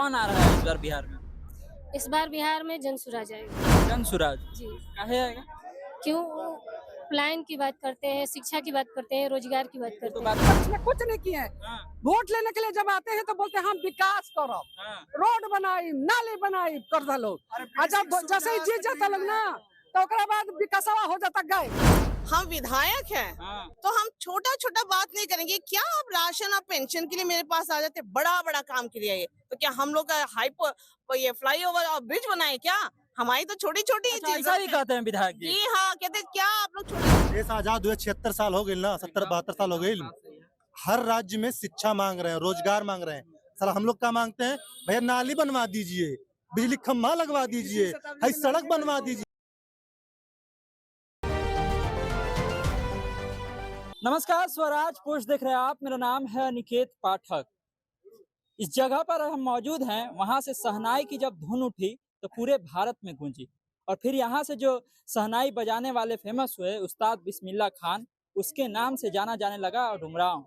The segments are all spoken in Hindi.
कौन आ रहा है इस बार बिहार में? इस बार बिहार में जनसुराज आएगा। जनसुराज जी। काहे आएगा? क्यों? वो प्लान की बात करते हैं, शिक्षा की बात करते हैं, रोजगार की बात वो तो करते बात हैं। इसमें कुछ नहीं किए हैं। हाँ, वोट लेने के लिए जब आते हैं तो बोलते हैं हम विकास करो, हाँ। रोड बनाई, नाली बनाई कर दो लोग। जब जैसे ही जीत जाता लोग ना तो ओकरा बाद विकासवा हो जाता गए। हम विधायक हैं हाँ। तो हम छोटा छोटा बात नहीं करेंगे। क्या आप राशन और पेंशन के लिए मेरे पास आ जाते, बड़ा बड़ा काम के लिए आइए तो क्या हम लोग का ये फ्लाईओवर और ब्रिज बनाए क्या? हमारी तो छोटी छोटी अच्छा, ऐसा भी कहते हैं विधायक जी। जी हाँ, कहते क्या आप लोग छोटे देश आजाद हुए 76 साल हो गए ना, 70-72 साल हो गए। हर राज्य में शिक्षा मांग रहे हैं, रोजगार मांग रहे हैं। सर हम लोग क्या मांगते हैं? भैया नाली बनवा दीजिए, बिजली खम्भा लगवा दीजिए, हई सड़क बनवा दीजिए। नमस्कार, स्वराज पोस्ट देख रहे हैं आप। मेरा नाम है निकेत पाठक। इस जगह पर हम मौजूद हैं, वहां से शहनाई की जब धुन उठी तो पूरे भारत में गूंजी। और फिर यहाँ से जो शहनाई बजाने वाले फेमस हुए उस्ताद बिस्मिल्लाह खान, उसके नाम से जाना जाने लगा डुमरांव।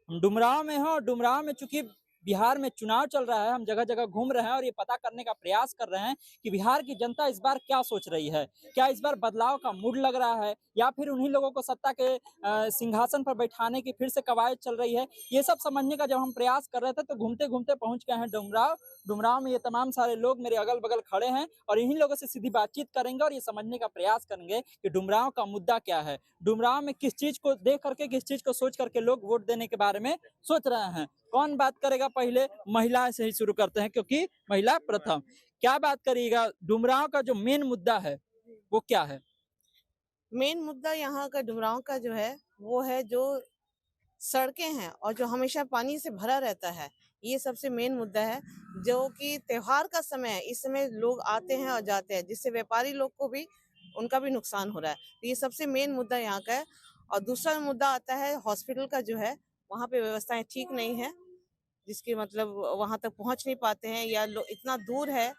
हम डुमरांव में हैं और डुमरांव में चूंकि बिहार में चुनाव चल रहा है, हम जगह जगह घूम रहे हैं और ये पता करने का प्रयास कर रहे हैं कि बिहार की जनता इस बार क्या सोच रही है। क्या इस बार बदलाव का मूड लग रहा है या फिर उन्हीं लोगों को सत्ता के सिंहासन पर बैठाने की फिर से कवायद चल रही है। ये सब समझने का जब हम प्रयास कर रहे थे तो घूमते घूमते पहुंच गए हैं डुमरांव। डुमरांव में ये तमाम सारे लोग मेरे अगल बगल खड़े हैं और इन्हीं लोगों से सीधी बातचीत करेंगे और ये समझने का प्रयास करेंगे कि डुमरांव का मुद्दा क्या है, डुमरांव में किस चीज को देख करके, किस चीज को सोच करके लोग वोट देने के बारे में सोच रहे हैं। कौन बात करेगा? पहले महिला से ही शुरू करते हैं क्योंकि महिला प्रथम। क्या बात करिएगा, डुमरांव का जो मेन मुद्दा है वो क्या है? मेन मुद्दा यहाँ का डुमरांव का जो है वो है जो सड़कें हैं और जो हमेशा पानी से भरा रहता है। ये सबसे मेन मुद्दा है जो कि त्योहार का समय है, इस समय लोग आते हैं और जाते हैं, जिससे व्यापारी लोग को भी उनका भी नुकसान हो रहा है। तो ये सबसे मेन मुद्दा यहाँ का है। और दूसरा मुद्दा आता है हॉस्पिटल का जो है, वहाँ पे व्यवस्थाएं ठीक नहीं है, जिसके मतलब वहां तक पहुंच नहीं पाते हैं या इतना दूर है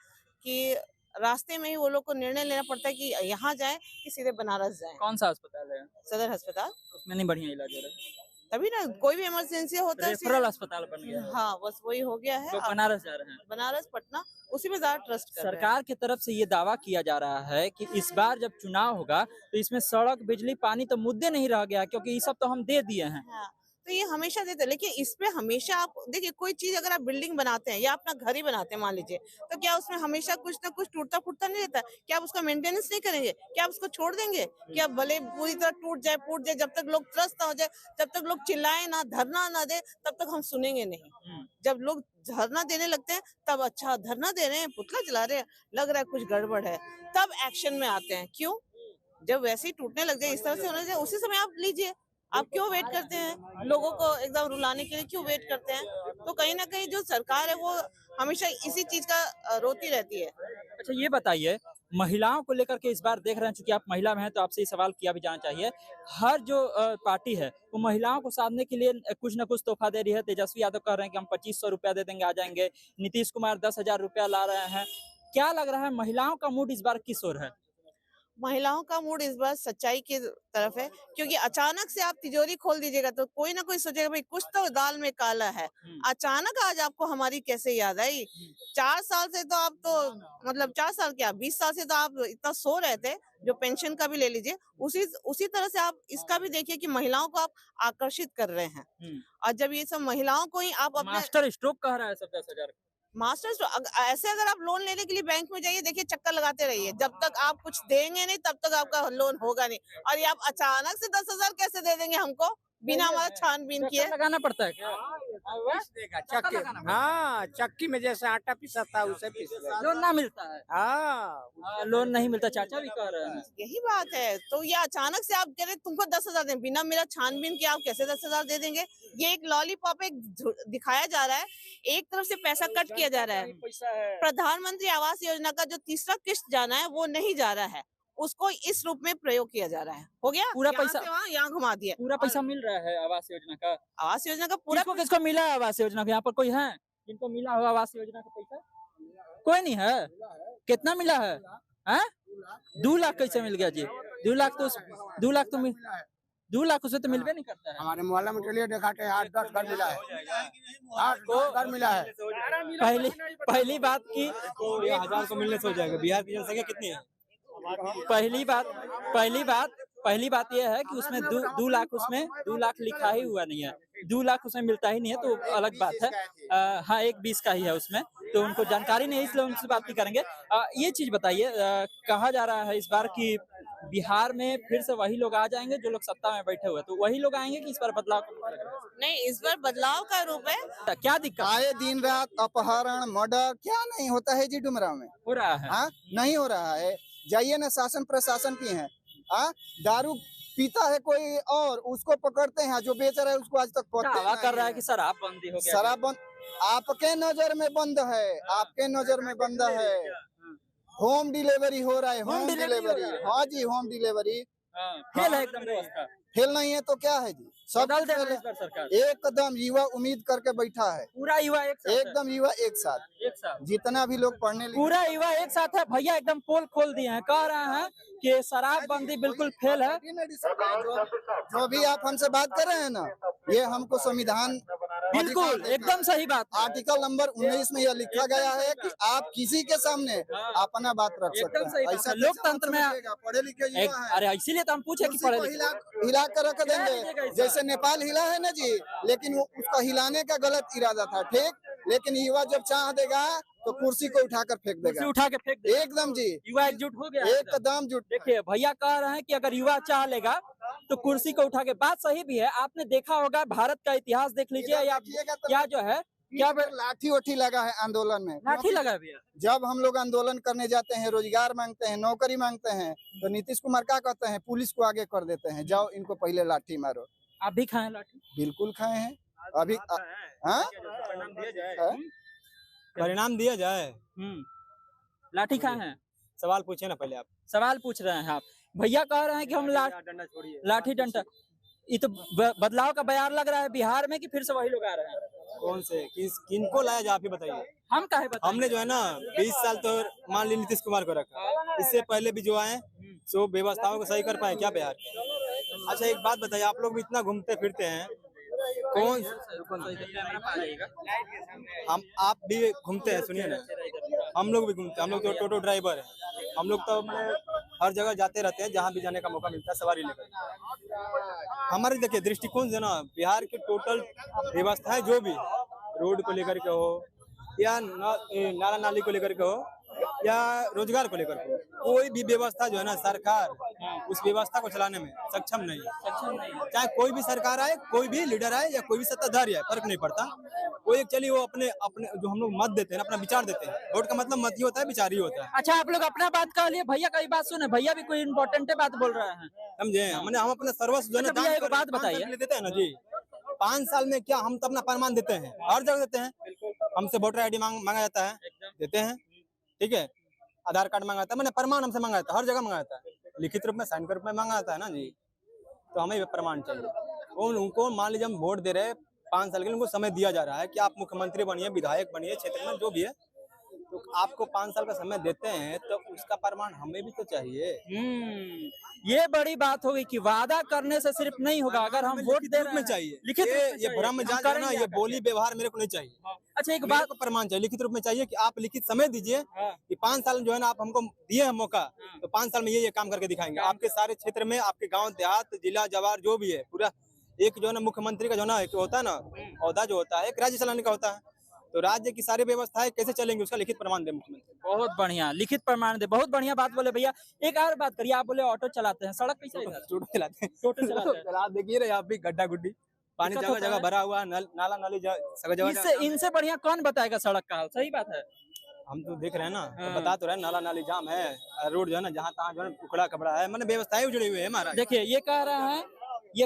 कि रास्ते में ही वो लोग को निर्णय लेना पड़ता है कि यहाँ जाएं कि सीधे बनारस जाएं। कौन सा अस्पताल है? सदर अस्पताल, उसमें नहीं बढ़िया इलाज हो रहा है? तभी ना कोई भी इमरजेंसी होता है रेफरल अस्पताल बन गया है। हाँ बस वही हो गया है। लोग बनारस जा रहे हैं। बनारस पटना उसी में ज्यादा ट्रस्ट कर रहे हैं। सरकार की तरफ से ये दावा किया जा रहा है कि इस बार जब चुनाव होगा तो इसमें सड़क, बिजली, पानी तो मुद्दे नहीं रह गया क्योंकि ये सब तो हम दे दिए हैं। हाँ, तो ये हमेशा देते हैं, लेकिन इस पे हमेशा आप देखिए कोई चीज अगर आप बिल्डिंग बनाते हैं या अपना घर ही बनाते हैं मान लीजिए, तो क्या उसमें हमेशा कुछ ना कुछ टूटता फूटता नहीं रहता? क्या आप उसका मेंटेनेंस नहीं करेंगे? क्या आप उसको छोड़ देंगे? क्या भले पूरी तरह टूट जाए, फूट जाए, जब तक लोग त्रस्त ना हो जाए, जब तक लोग चिल्लाए ना, धरना ना दे, तब तक हम सुनेंगे नहीं। जब लोग धरना देने लगते हैं तब अच्छा धरना दे रहे हैं, पुतला जला रहे हैं, लग रहा है कुछ गड़बड़ है, तब एक्शन में आते हैं। क्यों? जब वैसे ही टूटने लग जाए, इस तरह से होने लगे, उसी समय आप लीजिए। आप क्यों वेट करते हैं? लोगों को एकदम रुलाने के लिए क्यों वेट करते हैं? तो कहीं ना कहीं जो सरकार है वो हमेशा इसी चीज का रोती रहती है। अच्छा, ये बताइए, महिलाओं को लेकर के इस बार देख रहे हैं, चूंकि आप महिला में हैं तो आपसे ये सवाल किया भी जाना चाहिए। हर जो पार्टी है वो महिलाओं को साधने के लिए कुछ ना कुछ तोहफा दे रही है। तेजस्वी यादव कह रहे हैं कि हम 2500 रुपया दे देंगे, आ जाएंगे। नीतीश कुमार 10,000 रुपया ला रहे हैं। क्या लग रहा है, महिलाओं का मूड इस बार किस ओर है? महिलाओं का मूड इस बार सच्चाई की तरफ है, क्योंकि अचानक से आप तिजोरी खोल दीजिएगा तो कोई ना कोई सोचेगा भाई कुछ तो दाल में काला है। अचानक आज आपको हमारी कैसे याद आई? 4 साल से तो आप तो मतलब 4 साल क्या 20 साल से तो आप इतना सो रहे थे, जो पेंशन का भी ले लीजिए, उसी तरह से आप इसका भी देखिए कि महिलाओं को आप आकर्षित कर रहे हैं। और जब ये सब महिलाओं को ही आप अपने मास्टर स्ट्रोक कह रहा है सब 10,000। मास्टर्स ऐसे अगर आप लोन लेने के लिए बैंक में जाइए, देखिए चक्कर लगाते रहिए, जब तक आप कुछ देंगे नहीं तब तक आपका लोन होगा नहीं। और ये आप अचानक से 10,000 कैसे दे देंगे हमको बिना हमारा छानबीन किए? लगाना पड़ता है क्या? पीस देगा चक्की। हाँ, चक्की में जैसे आटा पिसाता है उसे पीस देगा। लोन ना मिलता है? हाँ, लोन नहीं मिलता, चाचा भी कह रहे हैं। यही बात है। तो ये अचानक से आप कह रहे तुमको 10,000 दें, बिना मेरा छानबीन किए आप कैसे 10,000 दे देंगे? ये एक लॉलीपॉप एक दिखाया जा रहा है, एक तरफ से पैसा कट किया जा रहा है। प्रधानमंत्री आवास योजना का जो तीसरा किस्त जाना है वो नहीं जा रहा है, उसको इस रूप में प्रयोग किया जा रहा है। हो गया पूरा पैसा यहाँ घुमा दिया। पूरा पैसा मिल रहा है आवास योजना का? आवास योजना का पूरा किसको किसको मिला है आवास योजना का? यहाँ पर कोई है जिनको मिला हो आवास योजना का पैसा? कोई नहीं है। कितना मिला है? 2 लाख कैसे मिल गया जी? 2 लाख तो 2 लाख तो 2 लाख उसमें तो मिलबे नहीं करता है। हमारे मोहल्ला में चलिए दिखाते हैं 8-10 घर मिला है, 8-10 घर मिला है। पहली बात की 1000 को मिलने से हो जाएगा। बिहार की जनसंख्या कितनी है? पहली बात यह है कि उसमें 2 लाख उसमें 2 लाख लिखा ही हुआ नहीं है, 2 लाख उसमें मिलता ही नहीं है, तो अलग बात है। हाँ, 1-20 का ही है उसमें, तो उनको जानकारी नहीं है, इसलिए उनसे बात नहीं करेंगे। ये चीज बताइए, कहा जा रहा है इस बार कि बिहार में फिर से वही लोग आ जाएंगे जो लोग सत्ता में बैठे हुए, तो वही लोग आएंगे कि इस बार बदलाव का लग रहा है? नहीं, इस बार बदलाव का रूप है। क्या दिक्कत आए दिन रात अपहरण मर्डर क्या नहीं होता है जी डुमरा में? हो रहा है? हाँ, नहीं हो रहा है। जाइए ना, शासन प्रशासन की है, दारू पीता है कोई और उसको पकड़ते हैं, जो बेच रहा है उसको आज तक पकड़ते दावा कर रहा है कि शराब बंदी हो गया। शराब बंद आपके नजर में बंद है, आपके नजर में बंद है। होम डिलीवरी हो रहा है, होम डिलीवरी। हाँ जी, होम डिलीवरी फेल है एकदम व्यवस्था। फेल नहीं है तो क्या है जी, सब बदल दे फेल रहा है है। इस बार सरकार। एकदम युवा उम्मीद करके बैठा है, पूरा युवा एक साथ है। एकदम युवा एक साथ, जितना भी लोग पढ़ने लिखे पूरा युवा एक साथ है। भैया एकदम पोल खोल दिए हैं, कह रहे हैं कि शराब बंदी बिल्कुल फेल है। जो भी आप हमसे बात कर रहे हैं ना, ये हमको संविधान बिल्कुल एकदम सही बात है। आर्टिकल नंबर 19 में यह लिखा गया है कि आप किसी के सामने अपना बात रख सकते एकदम सही हैं। बात है। लोकतंत्र में पढ़े लिखे युवा है, अरे इसीलिए तो हम पूछे कि पढ़े लिखे हिला कर रख देंगे, जैसे नेपाल हिला है ना जी, लेकिन उसका हिलाने का गलत इरादा था, ठीक। लेकिन युवा जब चाह देगा तो कुर्सी को उठाकर फेंक देगा, उठा के फेंक दे। एकदम जी, युवा एकजुट हो गया है। एकदम जुट। देखिए भैया कह रहे हैं कि अगर युवा चाह लेगा तो कुर्सी को उठा के, बात सही भी है। आपने देखा होगा, भारत का इतिहास देख लीजिए, या क्या जो है क्या लाठी उठी लगा है आंदोलन में, लाठी लगा भैया। जब हम लोग आंदोलन करने जाते हैं, रोजगार मांगते हैं, नौकरी मांगते हैं, तो नीतीश कुमार क्या कहते हैं, पुलिस को आगे कर देते हैं, जाओ इनको पहले लाठी मारो। आप भी खाए लाठी? बिल्कुल खाए हैं। अभी हाँ, परिणाम दिया जाए। लाठी खाए हैं? सवाल पूछे ना पहले आप। सवाल पूछ रहे हैं आप। भैया कह रहे हैं कि हम लाठी डंडा, ये तो बदलाव का बयान लग रहा है बिहार में, कि फिर से वही लोग आ रहे हैं। कौन से किनको लाया जाए आप ही बताइए। हम काहे बताएं? हमने जो है ना 20 साल तो मान ली नीतीश कुमार को रखा, इससे पहले भी जो आए सो व्यवस्थाओं को सही कर पाए क्या बिहार? अच्छा एक बात बताइए, आप लोग भी इतना घूमते फिरते हैं, कौन हम आप भी घूमते हैं, सुनिए ना, हम लोग भी घूमते हैं, हम लोग तो टोटो ड्राइवर है, हम लोग तो हर जगह जाते रहते हैं, जहाँ भी जाने का मौका मिलता है सवारी लेकर। हमारे देखिए दृष्टिकोण से ना, बिहार की टोटल व्यवस्थाएं जो भी रोड को लेकर के हो, या नाला नाली को लेकर के हो, या रोजगार को लेकर के, कोई भी व्यवस्था जो है ना, सरकार उस व्यवस्था को चलाने में सक्षम नहीं है। चाहे कोई भी सरकार आए, कोई भी लीडर आए, या कोई भी सत्ताधारी आए, फर्क नहीं पड़ता। कोई चलिए वो अपने अपने जो हम लोग मत देते हैं, अपना विचार देते हैं, वोट का मतलब मत ही होता है, विचार ही होता है। अच्छा आप लोग अपना बात कह लिए, भैया का बात सुने, भैया भी कोई इम्पोर्टेंट बात बोल रहे हैं, समझे? हमने हम अपना सर्वस्व जो है ना, एक बात बताइए, देते हैं ना जी, 5 साल में क्या हम तो अपना प्रमाण देते हैं, हर जगह देते हैं। हमसे वोटर ID मांगा जाता है, देते हैं, ठीक है। आधार कार्ड मांगा जाता है, मैंने प्रमाण हमसे मांगा जाता है, हर जगह मांगा जाता है, लिखित रूप में साइन कर रूप में मांगा जाता है ना जी। तो हमें प्रमाण चाहिए। उनको मान लीजिए हम वोट दे रहे हैं 5 साल के लिए, उनको समय दिया जा रहा है कि आप मुख्यमंत्री बनिए, विधायक बनिए, क्षेत्र में जो भी है, तो आपको 5 साल का समय देते हैं, तो उसका प्रमाण हमें भी तो चाहिए। ये बड़ी बात होगी कि वादा करने से सिर्फ नहीं होगा, अगर हम वोट दे रहे में हैं चाहिए, लिखित रूप में ये चाहिए, भ्रम हम जाल है ना, ये बोली व्यवहार मेरे को नहीं चाहिए। अच्छा एक मेरे बात, को प्रमाण चाहिए, लिखित रूप में चाहिए कि आप लिखित समय दीजिए कि 5 साल जो है ना आप हमको दिए हैं मौका, तो 5 साल में ये काम करके दिखाएंगे। आपके सारे क्षेत्र में, आपके गांव देहात, जिला जवार जो भी है, पूरा एक जो है ना मुख्यमंत्री का जो ना एक होता है ना औहदा जो होता है, एक राज्य चलाने का होता है, तो राज्य की सारी व्यवस्थाएं कैसे चलेंगी उसका लिखित प्रमाण दे मुख्यमंत्री। बहुत बढ़िया लिखित प्रमाण दे, बहुत बढ़िया बात बोले भैया। एक और बात करिए, आप बोले ऑटो चलाते हैं, सड़क कैसे है? टोटो चलाते हैं, टोटो चलाते हैं। चला देखिए रहे आप भी, गड्ढा गुड्डी, पानी दिक्कत जगह होता जगह है। भरा हुआ, नाला नाली सगह जगह। इससे इनसे बढ़िया कौन बताएगा सड़क का हाल? सही बात है, हम तो देख रहे हैं ना, तो बता तो रहे हैं, नाला नाली जाम है, रोड जो है ना जहाँ तहाँ जो है उखड़ा खबड़ा है, मैंने व्यवस्थाएं जुड़ी हुई है हमारा। देखिए ये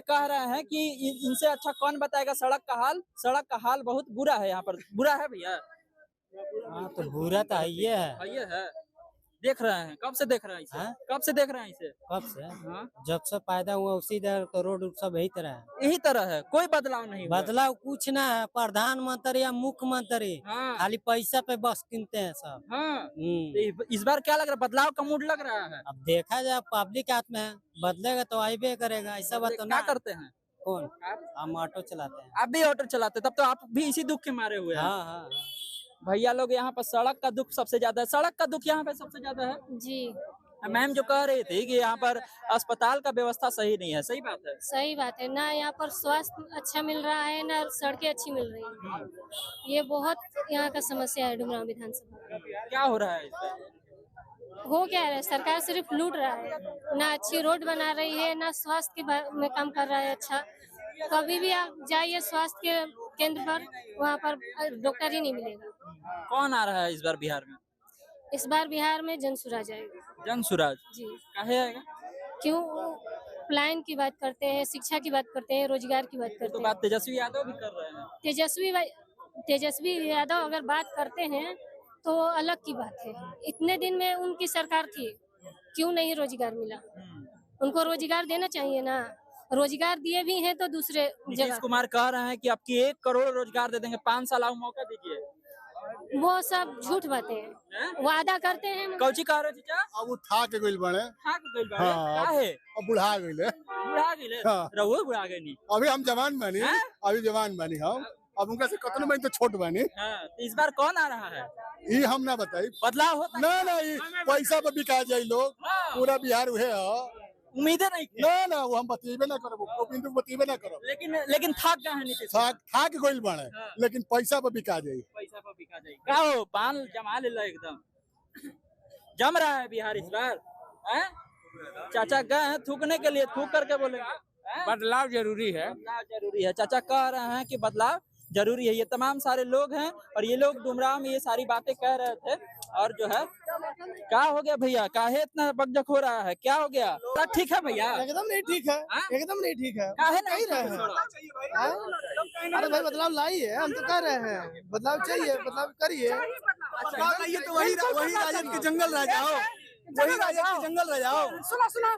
कह रहे हैं कि इनसे अच्छा कौन बताएगा सड़क का हाल? सड़क का हाल बहुत बुरा है यहाँ पर। बुरा है भैया? हाँ तो बुरा तो है, ये है। ये है देख रहे हैं, कब से देख रहे हैं इसे? हाँ? कब से देख रहे हैं इसे? कब से हाँ? जब से पैदा हुआ उसी तरह तो रोड सब यही तरह है। यही तरह है, कोई बदलाव नहीं हुआ। बदलाव कुछ ना है, प्रधानमंत्री या मुख्यमंत्री हाँ खाली पैसा पे बस किनते हैं सब। हाँ, तो इस बार क्या लग रहा है, बदलाव का मूड लग रहा है? अब देखा जाए पब्लिक हाथ में है, बदलेगा तो आइबे करेगा, ऐसा बात तो क्या ना। करते हैं? कौन? हम ऑटो चलाते हैं। आप भी ऑटो चलाते हैं, तब तो आप भी इसी दुख के मारे हुए हैं। हाँ हाँ। भैया लोग यहाँ पर सड़क का दुख सबसे ज्यादा है, सड़क का दुख यहाँ पे सबसे ज्यादा है। जी मैम जो कह रही थी कि यहाँ पर अस्पताल का व्यवस्था सही नहीं है, सही बात है? सही बात है ना, यहाँ पर स्वास्थ्य अच्छा मिल रहा है ना सड़कें अच्छी मिल रही है। ये बहुत यहाँ का समस्या है डुमरांव विधानसभा। क्या हो रहा है इस पर? हो क्या रहा है, सरकार सिर्फ लूट रहा है, ना अच्छी रोड बना रही है ना स्वास्थ्य के में काम कर रहा है अच्छा। कभी भी आप जाइए स्वास्थ्य के केंद्र पर, वहाँ पर डॉक्टर ही नहीं मिलेगा। कौन आ रहा है इस बार बिहार में? इस बार बिहार में जनसुराज आएगा। जनसुराज जी काहे आएगा? क्यों? प्लान की बात करते हैं, शिक्षा की बात करते हैं, रोजगार की बात तो करते हैं। बात तेजस्वी यादव भी कर रहे हैं। तेजस्वी यादव अगर बात करते हैं तो अलग की बात है। इतने दिन में उनकी सरकार थी, क्यों नहीं रोजगार मिला? उनको रोजगार देना चाहिए ना। रोजगार दिए भी हैं तो दूसरे नीतीश जगह। कुमार कह रहे हैं कि आपकी 1 करोड़ रोजगार दे देंगे, 5 साल और मौका दीजिए। वो सब झूठ बातें हैं, वादा करते हैं। कौची कह रहे चाचा? अब वो था के गइल बने। हाँ गइल बाड़े। हाँ, काहे? अब बुढ़ा गइले। बुढ़ा गइले? हाँ। रहुए बुढ़ा गए नी। अभी हम जवान बनी, हैं? अभी जवान बनी हम। अब उनका से कतनो बनी तो छोट बनी। हाँ, तो इस बार कौन आ रहा है? ये हम ना बताई। बदलाव होता है? ना ये पैसा पर बिका जाए लोग। हाँ। पूरा बिहार उहे है। उम्मीदें नहीं थी। ना वो हम बतीबे ना करब, वो बिंदु बतीबे ना करब। लेकिन थाक गए हैं नीतीश। खा के गइल बने, हाँ। लेकिन पैसा पर बिका जाए। पैसा पर बिका जाए। क्या हो, पान जमा ले लो एकदम। जम रहा है बिहार इस बार, हैं? चाचा गए हैं थूकने के लिए, थूक करके बोलेंगे हैं? बदलाव जरूरी है। बदलाव जरूरी है। चाचा कह रहे हैं कि बदलाव जरूरी है। ये तमाम सारे लोग हैं और ये लोग डुमराव में ये सारी बातें कह रहे थे। और जो है क्या हो गया भैया, काहे इतना बकझक हो रहा है, क्या हो गया? सब ठीक है भैया? एकदम नहीं ठीक है, हाँ? एकदम नहीं ठीक है। काहे नहीं कह रहे हैं। अरे भाई बदलाव लाइए, हम तो कह रहे हैं बदलाव चाहिए, बदलाव करिए। तो वही राजद के जंगल रह जाओ, वही राजद के जंगल रह जाओ। सुना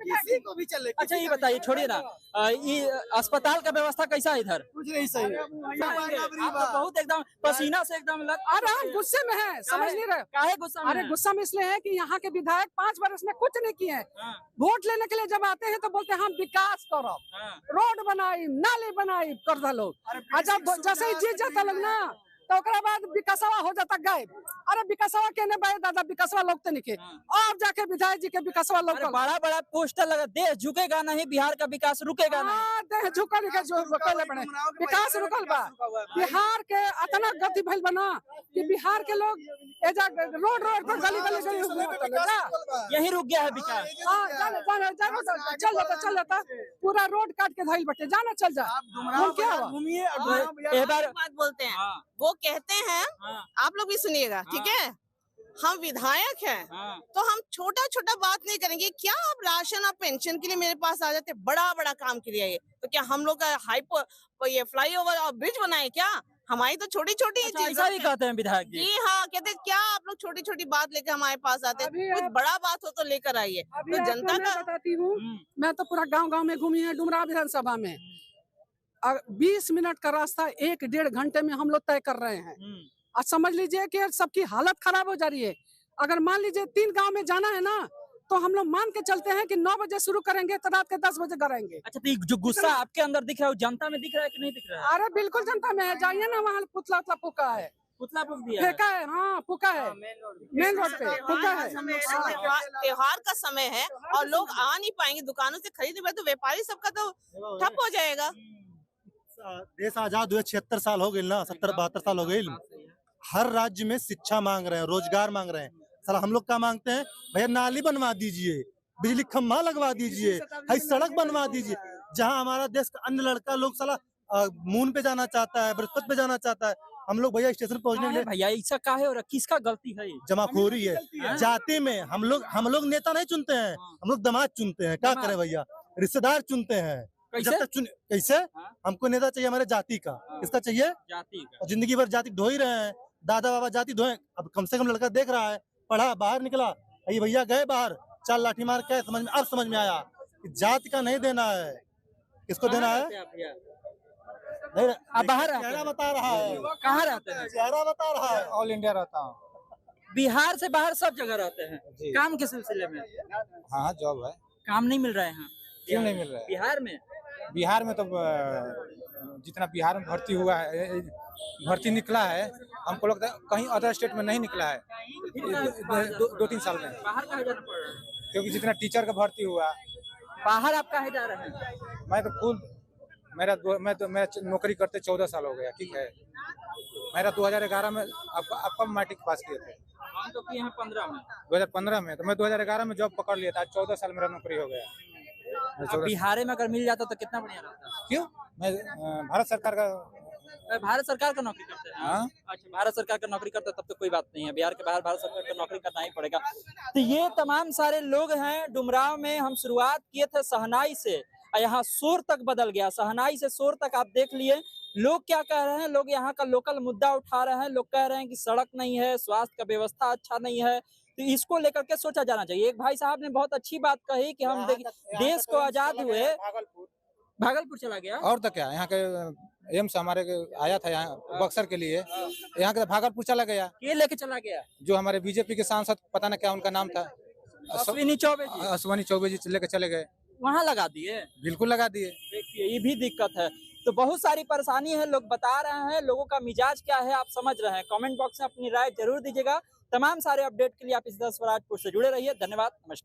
किसी को भी चले। अच्छा ये बताइए, छोड़िए ना, ये अस्पताल का व्यवस्था कैसा है इधर? कुछ नहीं सही। आप तो बहुत एकदम पसीना से एकदम अरे हम गुस्से में हैं, समझ नहीं रहे। काहे गुस्सा में अरे हैं? गुस्सा में इसलिए है कि यहाँ के विधायक 5 वर्ष में कुछ नहीं किए हैं। हाँ, वोट लेने के लिए जब आते हैं तो बोलते हैं हम विकास करो, हाँ। रोड बनाई, नाली बनाई कर दो लोग। जब जैसे ही जीत जाता लोग ना तो ओकरा बाद विकासवा हो जाता गायब। अरे विकासवा केने बाय दादा, विकासवा लोग तो निके और जाके विधायक जी के विकासवा लोग। अरे बड़ा बड़ा पोस्टर लगा, देश झुकेगा नहीं, बिहार का विकास रुकेगा नहीं। हाँ, देह झुकल के जो रुकल बने, विकास रुकल बा। बिहार के इतना गति भइल बना कि बिहार के लोग एजा रोड पर गली यही रुक गया है विकास। चल जाता पूरा रोड काट के धइल बटे, जाना चल जा। हम क्या हुआ? घूमिए एक बार बात बोलते हैं। हाँ, वो कहते हैं, हाँ, आप लोग भी सुनिएगा, ठीक है? हम विधायक हैं हाँ। तो हम छोटा छोटा बात नहीं करेंगे। क्या आप राशन और पेंशन के लिए मेरे पास आ जाते? बड़ा बड़ा काम के लिए तो क्या हम लोग का ये फ्लाईओवर और ब्रिज बनाए क्या? हमारी तो छोटी छोटी अच्छा, ऐसा भी कहते हैं विधायक जी? जी हाँ, कहते क्या आप लोग छोटी छोटी बात लेकर हमारे पास आते हैं? कुछ बड़ा बात हो तो लेकर आइए। अभी तो आपको जनता मैं का बताती हूँ, मैं तो पूरा गांव में घूमी है डुमराव विधानसभा में। 20 मिनट का रास्ता 1-1.5 घंटे में हम लोग तय कर रहे हैं। और समझ लीजिए कि सबकी हालत खराब हो जा रही है। अगर मान लीजिए 3 गांव में जाना है ना तो हम लोग मान के चलते हैं कि 9 बजे शुरू करेंगे तो रात के 10 बजे करेंगे। अच्छा, तो जो गुस्सा आपके अंदर दिख रहा है वो जनता में दिख रहा है कि नहीं दिख रहा है? अरे बिल्कुल जनता में है, जाइए ना वहाँ पुतला उतला फूका है, पुतला फूक दिया है। फेंका है। हाँ फूका है, मेन रोड पे फूका है। त्योहार का समय है और लोग आ नहीं पाएंगे दुकानों से खरीदने, तो व्यापारी सबका तो ठप हो जाएगा। देश आजाद हुए 76 साल हो गए ना, 70-72 साल हो गए। हर राज्य में शिक्षा मांग रहे हैं, रोजगार मांग रहे हैं। साला हम लोग क्या मांगते हैं? भैया नाली बनवा दीजिए, बिजली खम्भा लगवा दीजिए, हई सड़क बनवा दीजिए। जहां हमारा देश का अन्य लड़का लोग साला मून पे जाना चाहता है, बृहस्पति पे जाना चाहता है, हम लोग भैया स्टेशन पहुंचने के लिए भैया ऐसा काहे हो रहा? किसका गलती है? जमाखोरी है। जाति में हम लोग नेता नहीं चुनते हैं, हम लोग दामाद चुनते हैं। क्या करें भैया, रिश्तेदार चुनते हैं। कैसे हमको नेता चाहिए हमारे जाति का, किसका चाहिए? जाति का। जिंदगी भर जाति ढो ही रहे हैं, दादा बाबा जाति धोए। अब कम से कम लड़का देख रहा है, पढ़ा, बाहर निकला, ये भैया गए बाहर, 4 लाठी मार के समझ में, अब समझ में आया कि जाति का नहीं देना है, किसको देना है? नहीं, आप बाहर रहते चेहरा हैं? बता रहा है, कहाँ रहते हैं? चेहरा बता रहा है। ऑल इंडिया रहता हूँ। बिहार से बाहर सब जगह रहते हैं, जी। काम के सिलसिले में। हाँ जॉब है। काम नहीं मिल रहा है यहाँ? क्यों नहीं मिल रहा है? बिहार में बिहार में तो जितना बिहार में भर्ती हुआ है, भर्ती निकला है, हमको लगता है कहीं अदर स्टेट में नहीं निकला है 2-3 साल में। बाहर कहाँ जाना पड़ रहा है? क्योंकि जितना टीचर का भर्ती हुआ, बाहर आप कहाँ जा रहे हैं? मैं तो खुद मैं नौकरी करते 14 साल हो गया, ठीक है। मेरा 2011 में अब मैट्रिक पास किए थे, हम तो किए हैं 15 में। 2015 में, तो मैं 2011 में जॉब पकड़ लिया था। 14 साल मेरा नौकरी हो गया। अब बिहार में अगर मिल जाता तो कितना बढ़िया रहता। क्यों? मैं भारत सरकार का। भारत सरकार का नौकरी करते हैं? हाँ? अच्छा, भारत सरकार का नौकरी करते हैं तब तो कोई बात नहीं है, बिहार के बाहर भारत सरकार का नौकरी करना ही पड़ेगा। तो ये तमाम सारे लोग हैं। डुमरांव में हम शुरुआत किए थे शहनाई से, और यहाँ शोर तक बदल गया। शहनाई से शोर तक आप देख लिए। लोग क्या कह रहे हैं? लोग यहाँ का लोकल मुद्दा उठा रहे हैं। लोग कह रहे हैं कि सड़क नहीं है, स्वास्थ्य का व्यवस्था अच्छा नहीं है, तो इसको लेकर के सोचा जाना चाहिए। एक भाई साहब ने बहुत अच्छी बात कही कि हम देश को आजाद हुए, भागलपुर चला गया। और तो क्या, यहाँ के एम्स हमारे आया था यहाँ बक्सर के लिए, यहाँ के भागलपुर चला गया। ये लेके चला गया जो हमारे बीजेपी के सांसद, पता न क्या उनका नाम था, अश्विनी चौबे जी, अश्विनी चौबे जी लेके चले गए। वहाँ लगा दिए। बिल्कुल लगा दिए। देखिए ये भी दिक्कत है। तो बहुत सारी परेशानी है, लोग बता रहे हैं। लोगों का मिजाज क्या है आप समझ रहे हैं। कमेंट बॉक्स में अपनी राय जरूर दीजिएगा। तमाम सारे अपडेट के लिए आप इस 10 स्वराज पोस्ट से जुड़े रहिए। धन्यवाद, नमस्कार।